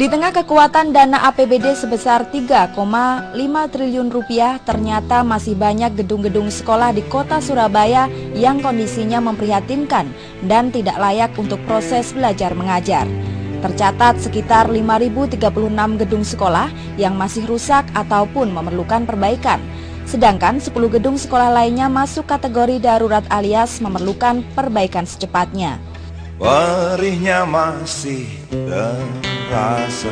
Di tengah kekuatan dana APBD sebesar 3,5 triliun rupiah, ternyata masih banyak gedung-gedung sekolah di kota Surabaya yang kondisinya memprihatinkan dan tidak layak untuk proses belajar mengajar. Tercatat sekitar 5.036 gedung sekolah yang masih rusak ataupun memerlukan perbaikan. Sedangkan 10 gedung sekolah lainnya masuk kategori darurat alias memerlukan perbaikan secepatnya. Perihnya masih terasa,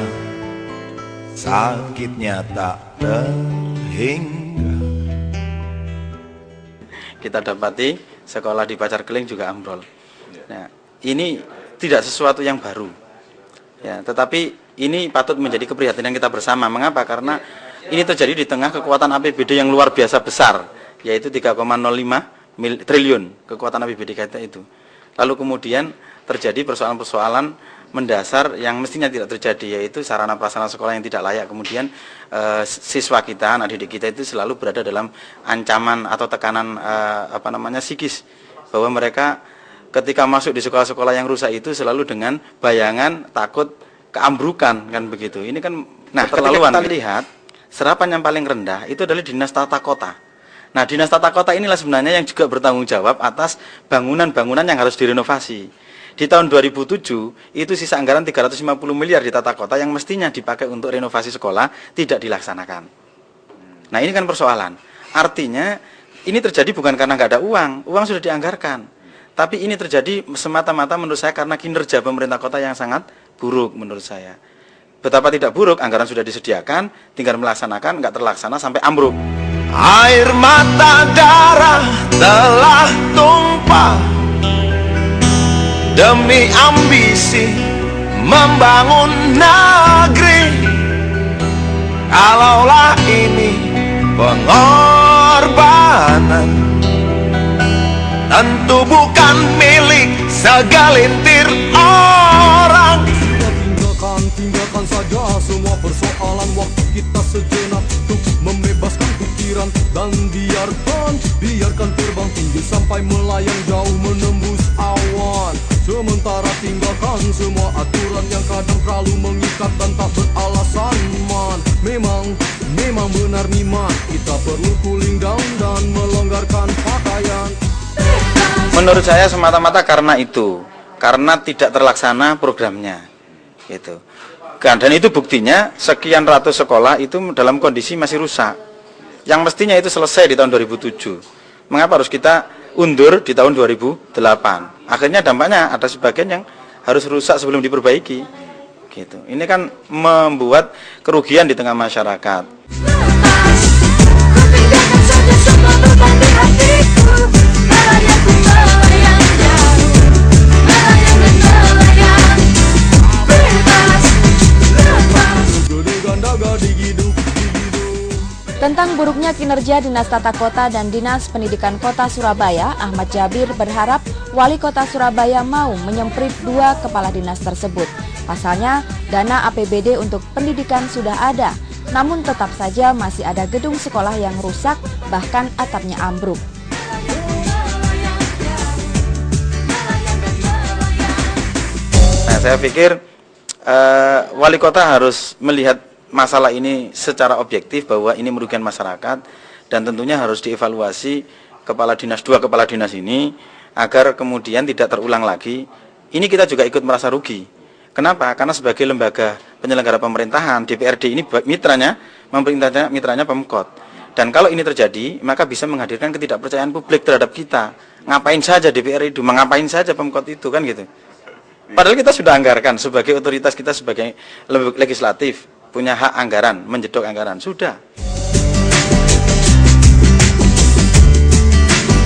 sakitnya tak terhingga. Kita dapati sekolah di Pacar Keling juga ambrol. Nah, ini tidak sesuatu yang baru, ya, tetapi ini patut menjadi keprihatinan kita bersama. Mengapa? Karena ini terjadi di tengah kekuatan APBD yang luar biasa besar, yaitu 3,05 triliun kekuatan APBD kita itu. Lalu kemudian terjadi persoalan-persoalan mendasar yang mestinya tidak terjadi, yaitu sarana prasarana sekolah yang tidak layak. Kemudian siswa kita, anak didik kita itu selalu berada dalam ancaman atau tekanan psikis, bahwa mereka ketika masuk di sekolah-sekolah yang rusak itu selalu dengan bayangan takut keambrukan, kan begitu. Ini kan terlaluan. Kita lihat serapan yang paling rendah itu adalah Dinas Tata Kota. Nah, Dinas Tata Kota inilah sebenarnya yang juga bertanggung jawab atas bangunan-bangunan yang harus direnovasi. Di tahun 2007, itu sisa anggaran 350 miliar di tata kota yang mestinya dipakai untuk renovasi sekolah tidak dilaksanakan. Nah, ini kan persoalan. Artinya, ini terjadi bukan karena nggak ada uang sudah dianggarkan. Tapi ini terjadi semata-mata menurut saya karena kinerja pemerintah kota yang sangat buruk menurut saya. Betapa tidak buruk, anggaran sudah disediakan, tinggal melaksanakan, nggak terlaksana sampai ambruk. Air mata darah telah tumpah demi ambisi membangun negeri. Kalaulah ini pengorbanan, tentu bukan milik segelintir orang. Tinggalkan saja semua persoalan, waktu kita sejenak untuk membebaskan pikiran. Dan biarkan terbang tinggi sampai melayang jauh menembus awan. Sementara tinggalkan semua aturan yang kadang terlalu mengikat dan tak beralasan, man. Memang benar niman, kita perlu cooling down dan melonggarkan pakaian. Menurut saya semata-mata karena itu, karena tidak terlaksana programnya, gitu. Dan itu buktinya sekian ratus sekolah itu dalam kondisi masih rusak, yang mestinya itu selesai di tahun 2007. Mengapa harus kita undur di tahun 2008? Akhirnya dampaknya ada sebagian yang harus rusak sebelum diperbaiki, gitu. Ini kan membuat kerugian di tengah masyarakat. Tentang buruknya kinerja Dinas Tata Kota dan Dinas Pendidikan Kota Surabaya, Ahmad Jabir berharap Wali Kota Surabaya mau menyemprit dua kepala dinas tersebut. Pasalnya, dana APBD untuk pendidikan sudah ada, namun tetap saja masih ada gedung sekolah yang rusak, bahkan atapnya ambruk. Nah, saya pikir Wali Kota harus melihat masalah ini secara objektif bahwa ini merugikan masyarakat, dan tentunya harus dievaluasi dua kepala dinas ini agar kemudian tidak terulang lagi. Ini kita juga ikut merasa rugi. Kenapa? Karena sebagai lembaga penyelenggara pemerintahan, DPRD ini mitranya Pemkot. Dan kalau ini terjadi, maka bisa menghadirkan ketidakpercayaan publik terhadap kita. Ngapain saja DPR itu, mengapain saja Pemkot itu, kan gitu. Padahal kita sudah anggarkan sebagai otoritas, kita sebagai legislatif punya hak anggaran, menjedok anggaran, sudah.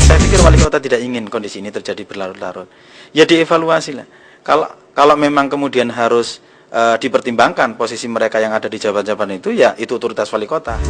Saya pikir Wali Kota tidak ingin kondisi ini terjadi berlarut-larut. Ya dievaluasi lah. Kalau memang kemudian harus dipertimbangkan posisi mereka yang ada di jabatan-jabatan itu, ya itu otoritas Wali Kota.